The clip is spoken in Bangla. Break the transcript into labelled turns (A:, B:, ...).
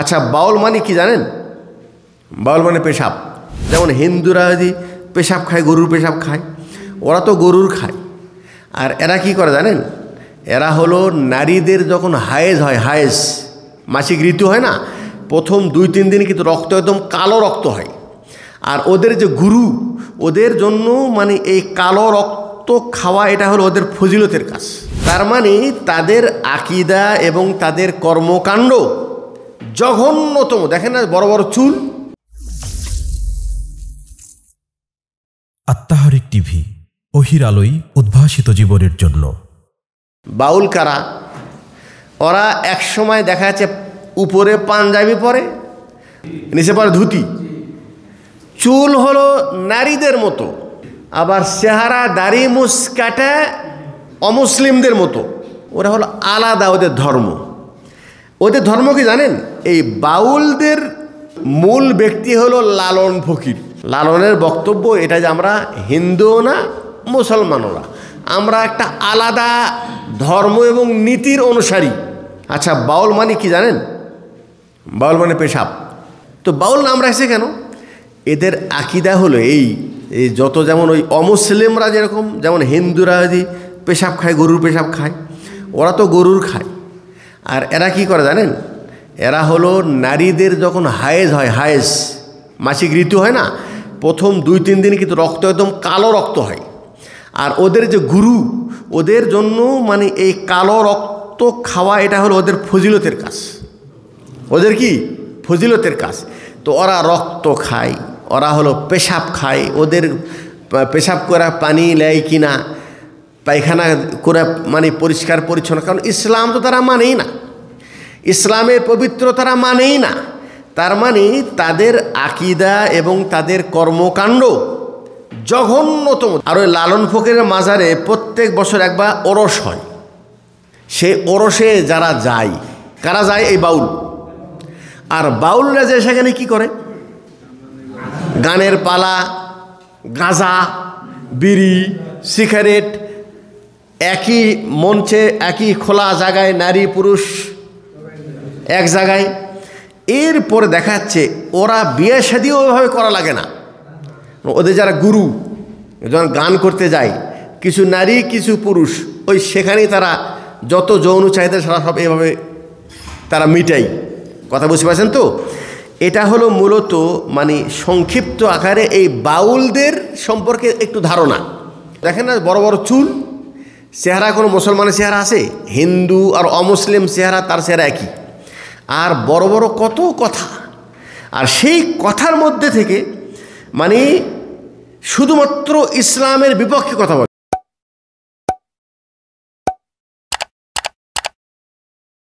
A: আচ্ছা, বাউল মানে কি জানেন? বাউল মানে পেশাব। যেমন হিন্দুরা যদি পেশাব খায়, গরুর পেশাব খায়, ওরা তো গরুর খায়। আর এরা কি করে জানেন? এরা হলো নারীদের যখন হায়েজ হয়, হায়েজ মাসিক ঋতু হয় না, প্রথম 2-3 দিন কিন্তু রক্ত একদম কালো রক্ত হয়। আর ওদের যে গুরু, ওদের জন্য মানে এই কালো রক্ত খাওয়া এটা হলো ওদের ফজিলতের কাজ। তার মানে তাদের আকীদা এবং তাদের কর্মকাণ্ড জঘন্যতম। দেখেন না, বড় বড় চুল।
B: আত্মাহারিক টিভি, ওহির আলোয় উদ্ভাসিত জীবনের জন্য।
A: বাউল কারা? ওরা এক সময় দেখা যাচ্ছে উপরে পাঞ্জাবি পরে, নিচে পরে ধুতি, চুল হলো নারীদের মতো, আবার চেহারা দাড়ি মুছকাটা অমুসলিমদের মতো। ওরা হলো আলাদা ওদের ধর্ম। ওদের ধর্ম কি জানেন? এই বাউলদের মূল ব্যক্তি হলো লালন ফকির। লালনের বক্তব্য এটা যে আমরা হিন্দুও না, মুসলমানও না, আমরা একটা আলাদা ধর্ম এবং নীতির অনুসারী। আচ্ছা, বাউল মানে কি জানেন? বাউল মানে পেশাব। তো বাউল নাম রাখছে কেন? এদের আকীদা হলো এই যত, যেমন ওই অমুসলিমরা যেরকম, যেমন হিন্দুরা যদি পেশাব খায়, গরুর পেশাব খায়, ওরা তো গরুর খায়। আর এরা কি করে জানেন? এরা হলো নারীদের যখন হায়েজ হয়, হায়েজ মাসিক ঋতু হয় না, প্রথম 2-3 দিন কিন্তু রক্ত একদম কালো রক্ত হয়। আর ওদের যে গুরু, ওদের জন্য মানে এই কালো রক্ত খাওয়া এটা হলো ওদের ফজিলতের কাজ। ওদের কি ফজিলতের কাজ। তো ওরা রক্ত খায়, ওরা হলো পেশাব খায়। ওদের পেশাব করা পানি নেয় কিনা, পায়খানা করে মানে পরিষ্কার পরিচ্ছন্ন, কারণ ইসলাম তো তারা মানেই না, ইসলামের পবিত্র তারা মানেই না। তার মানে তাদের আকীদা এবং তাদের কর্মকাণ্ড জঘন্যতম। আর ওই লালন ফকিরের মাজারে প্রত্যেক বছর একবার ওরস হয়। সেই ওরসে যারা যায়, কারা যায়? এই বাউল। আর বাউলরা যে সেখানে কি করে? গানের পালা, গাঁজা, বিড়ি, সিগারেট, একই মঞ্চে একই খোলা জায়গায় নারী পুরুষ এক জায়গায়। এরপরে দেখা যাচ্ছে ওরা বিয়ে শাদিও ওইভাবে করা লাগে না। ওদের যারা গুরু যখন গান করতে যায়, কিছু নারী কিছু পুরুষ, ওই সেখানেই তারা যত যৌন চাহিদা সারা সব এভাবে তারা মিটাই। কথা বুঝতে পারছেন তো? এটা হলো মূলত মানে সংক্ষিপ্ত আকারে এই বাউলদের সম্পর্কে একটু ধারণা। দেখেন না, বড় বড় চুল, চেহারা কোনো মুসলমানের চেহারা আছে? হিন্দু আর অমুসলিম চেহারা, তার চেহারা একই। আর বড় বড় কত কথা, আর সেই কথার মধ্যে থেকে মানে শুধুমাত্র ইসলামের বিপক্ষে কথা বলে।